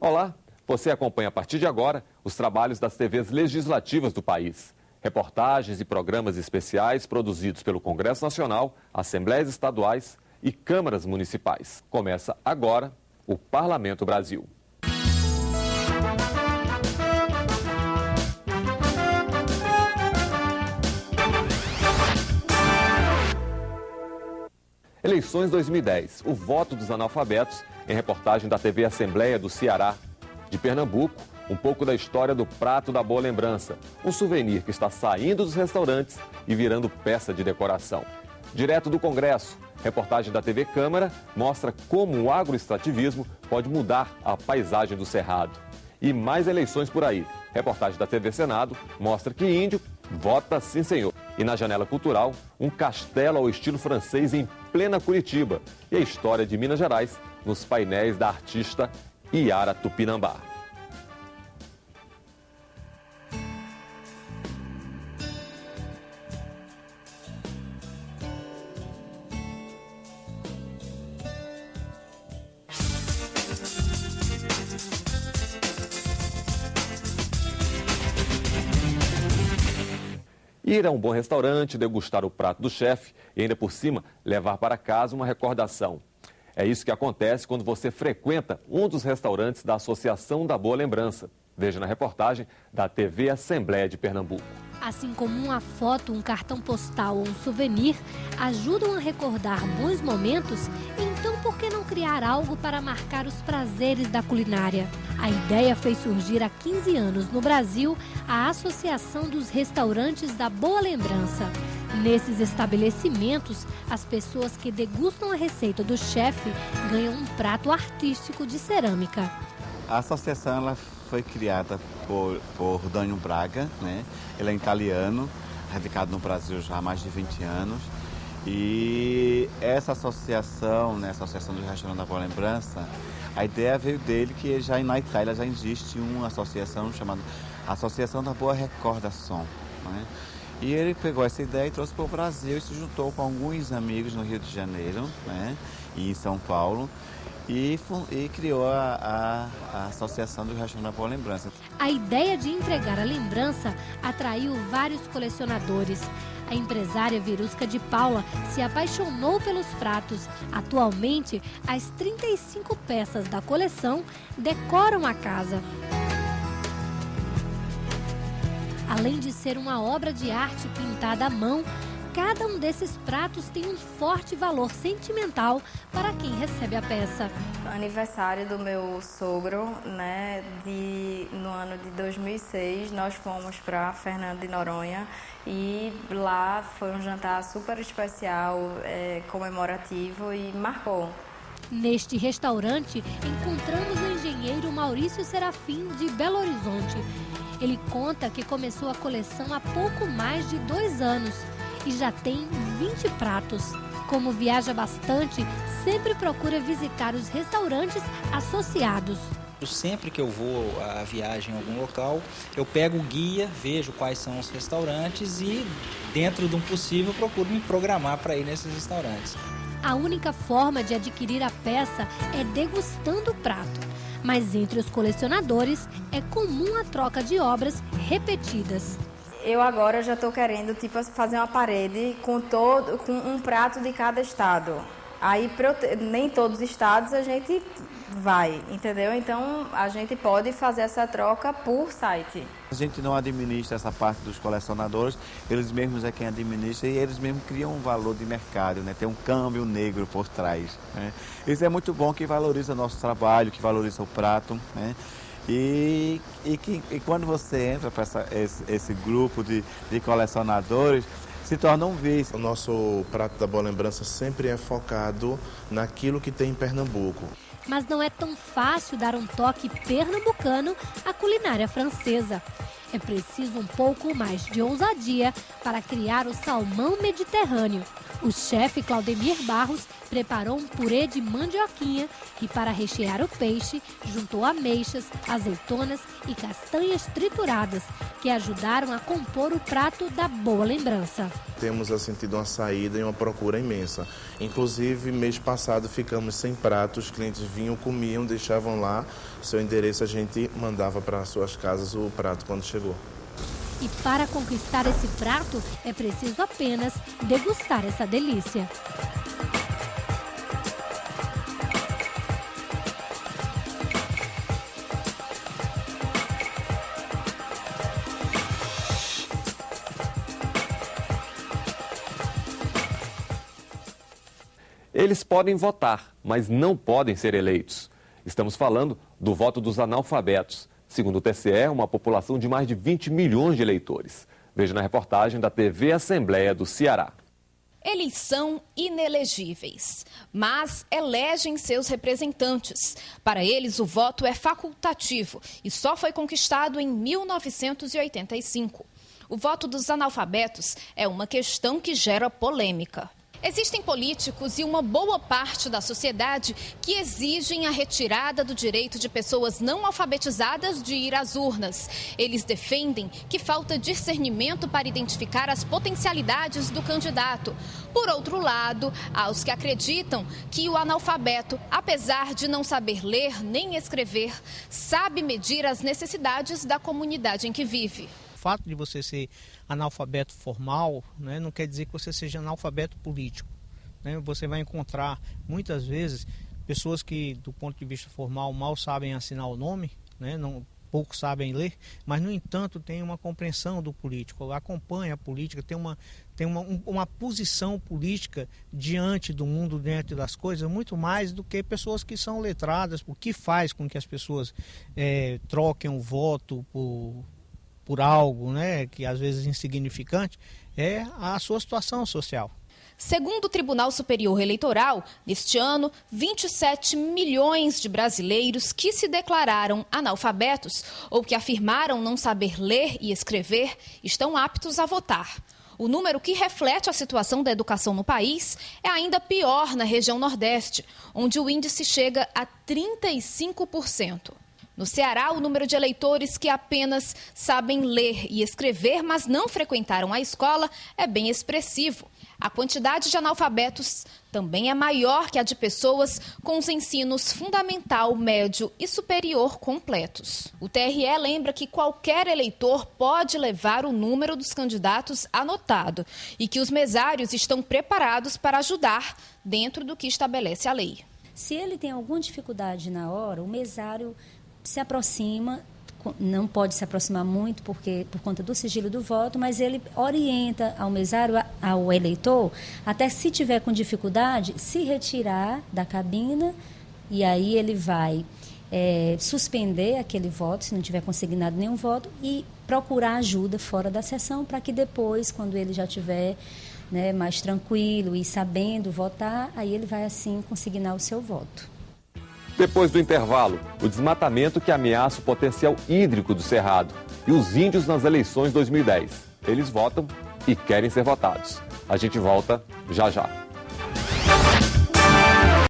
Olá, você acompanha a partir de agora os trabalhos das TVs legislativas do país. Reportagens e programas especiais produzidos pelo Congresso Nacional, Assembleias Estaduais e Câmaras Municipais. Começa agora o Parlamento Brasil. Eleições 2010, o voto dos analfabetos, em reportagem da TV Assembleia do Ceará. De Pernambuco, um pouco da história do prato da boa lembrança, um souvenir que está saindo dos restaurantes e virando peça de decoração. Direto do Congresso, reportagem da TV Câmara mostra como o agroextrativismo pode mudar a paisagem do Cerrado. E mais eleições por aí. Reportagem da TV Senado mostra que índio vota sim, senhor. E na janela cultural, um castelo ao estilo francês em plena Curitiba. E a história de Minas Gerais nos painéis da artista Iara Tupinambá. Ir a um bom restaurante, degustar o prato do chefe e ainda por cima levar para casa uma recordação. É isso que acontece quando você frequenta um dos restaurantes da Associação da Boa Lembrança. Veja na reportagem da TV Assembleia de Pernambuco. Assim como uma foto, um cartão postal ou um souvenir ajudam a recordar bons momentos, então por que não criar algo para marcar os prazeres da culinária? A ideia fez surgir há 15 anos no Brasil a Associação dos Restaurantes da Boa Lembrança. Nesses estabelecimentos, as pessoas que degustam a receita do chefe ganham um prato artístico de cerâmica. A associação ela foi criada por Dânio Braga, né? Ele é italiano, radicado no Brasil já há mais de 20 anos. E essa associação, né, a Associação dos Restaurantes da Boa Lembrança, a ideia veio dele que já na Itália já existe uma associação chamada Associação da Boa Recordação, né? E ele pegou essa ideia e trouxe para o Brasil e se juntou com alguns amigos no Rio de Janeiro, né, e em São Paulo. E criou a Associação do Restaurantes da Boa Lembrança. A ideia de entregar a lembrança atraiu vários colecionadores. A empresária Verusca de Paula se apaixonou pelos pratos. Atualmente, as 35 peças da coleção decoram a casa. Além de ser uma obra de arte pintada à mão, cada um desses pratos tem um forte valor sentimental para quem recebe a peça. Aniversário do meu sogro, né, no ano de 2006, nós fomos para Fernando de Noronha e lá foi um jantar super especial, comemorativo e marcou. Neste restaurante, encontramos o engenheiro Maurício Serafim, de Belo Horizonte. Ele conta que começou a coleção há pouco mais de 2 anos. E já tem 20 pratos. Como viaja bastante, sempre procura visitar os restaurantes associados. Sempre que eu vou a viagem em algum local, eu pego o guia, vejo quais são os restaurantes e, dentro do possível, procuro me programar para ir nesses restaurantes. A única forma de adquirir a peça é degustando o prato. Mas entre os colecionadores, é comum a troca de obras repetidas. Eu agora já estou querendo fazer uma parede com um prato de cada estado. Aí nem todos os estados a gente vai, entendeu? Então a gente pode fazer essa troca por site. A gente não administra essa parte dos colecionadores, eles mesmos é quem administra e eles mesmos criam um valor de mercado, né? Tem um câmbio negro por trás, né? Isso é muito bom, que valoriza nosso trabalho, que valoriza o prato, né? E quando você entra para esse grupo de colecionadores, se torna um vício. O nosso prato da Boa Lembrança sempre é focado naquilo que tem em Pernambuco. Mas não é tão fácil dar um toque pernambucano à culinária francesa. É preciso um pouco mais de ousadia para criar o salmão mediterrâneo. O chefe Claudemir Barros preparou um purê de mandioquinha e, para rechear o peixe, juntou ameixas, azeitonas e castanhas trituradas, que ajudaram a compor o prato da boa lembrança. Temos tido uma saída e uma procura imensa. Inclusive, mês passado ficamos sem prato, os clientes vinham, comiam, deixavam lá seu endereço, a gente mandava para suas casas o prato quando chegou. E para conquistar esse prato, é preciso apenas degustar essa delícia. Eles podem votar, mas não podem ser eleitos. Estamos falando do voto dos analfabetos. Segundo o TCE, uma população de mais de 20 milhões de eleitores. Veja na reportagem da TV Assembleia do Ceará. Eles são inelegíveis, mas elegem seus representantes. Para eles, o voto é facultativo e só foi conquistado em 1985. O voto dos analfabetos é uma questão que gera polêmica. Existem políticos e uma boa parte da sociedade que exigem a retirada do direito de pessoas não alfabetizadas de ir às urnas. Eles defendem que falta discernimento para identificar as potencialidades do candidato. Por outro lado, há os que acreditam que o analfabeto, apesar de não saber ler nem escrever, sabe medir as necessidades da comunidade em que vive. O fato de você ser analfabeto formal, né, não quer dizer que você seja analfabeto político. Né? Você vai encontrar, muitas vezes, pessoas que, do ponto de vista formal, mal sabem assinar o nome, né, pouco sabem ler, mas, no entanto, tem uma compreensão do político, acompanha a política, tem uma posição política diante do mundo, diante das coisas, muito mais do que pessoas que são letradas, o que faz com que as pessoas troquem o voto por algo, né, que às vezes é insignificante, é a sua situação social. Segundo o Tribunal Superior Eleitoral, neste ano, 27 milhões de brasileiros que se declararam analfabetos ou que afirmaram não saber ler e escrever estão aptos a votar. O número que reflete a situação da educação no país é ainda pior na região Nordeste, onde o índice chega a 35%. No Ceará, o número de eleitores que apenas sabem ler e escrever, mas não frequentaram a escola, é bem expressivo. A quantidade de analfabetos também é maior que a de pessoas com os ensinos fundamental, médio e superior completos. O TRE lembra que qualquer eleitor pode levar o número dos candidatos anotado e que os mesários estão preparados para ajudar dentro do que estabelece a lei. Se ele tem alguma dificuldade na hora, o mesário se aproxima, não pode se aproximar muito por conta do sigilo do voto, mas ele orienta ao mesário, ao eleitor, até se tiver com dificuldade, se retirar da cabina e aí ele vai suspender aquele voto, se não tiver consignado nenhum voto, e procurar ajuda fora da sessão para que depois, quando ele já tiver mais tranquilo e sabendo votar, aí ele vai assim consignar o seu voto. Depois do intervalo, o desmatamento que ameaça o potencial hídrico do Cerrado e os índios nas eleições 2010. Eles votam e querem ser votados. A gente volta já já.